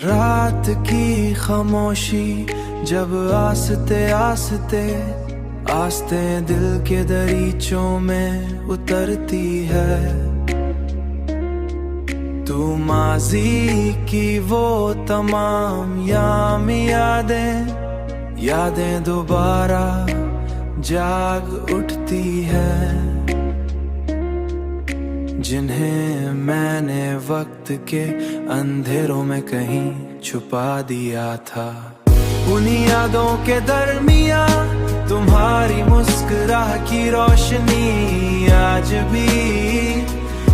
रात की खामोशी जब आस्ते आस्ते आस्ते दिल के दरीचों में उतरती है, तू माजी की वो तमाम यादें दोबारा जाग उठती है, जिन्हें मैंने वक्त के अंधेरों में कहीं छुपा दिया था। उन्हीं यादों के दरमिया तुम्हारी मुस्कुराह की रोशनी आज भी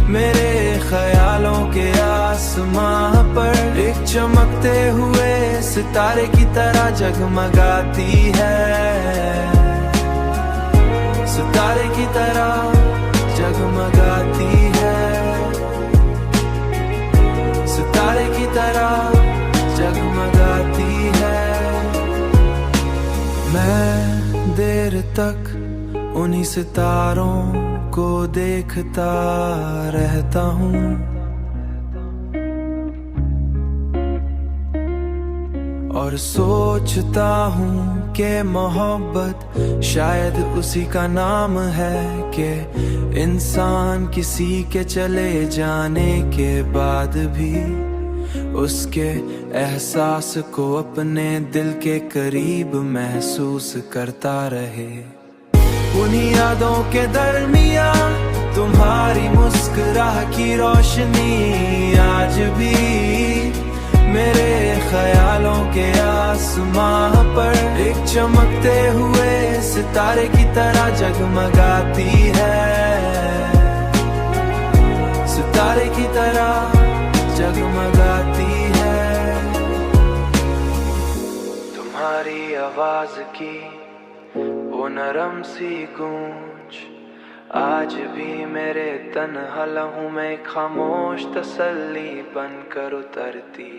मेरे ख्यालों के आसमां पर एक चमकते हुए सितारे की तरह जगमगाती है, सितारे की तरह जगमगाती है, सितारे की तरह जगमगाती है। मैं देर तक उन्हीं सितारों को देखता रहता हूँ, और सोचता हूँ कि मोहब्बत शायद उसी का नाम है कि इंसान किसी के चले जाने के बाद भी उसके एहसास को अपने दिल के करीब महसूस करता रहे। उन्हीं यादों के दरमिया तुम्हारी मुस्कुराह की रोशनी आज भी मेरे ख्यालों के आसमां पर एक चमकते हुए सितारे की तरह जगमगाती है, सितारे की तरह जगमगाती है। तुम्हारी आवाज की वो नरम सी गूंज आज भी मेरे तन्हा लहू में खामोश तसल्ली बनकर उतरती।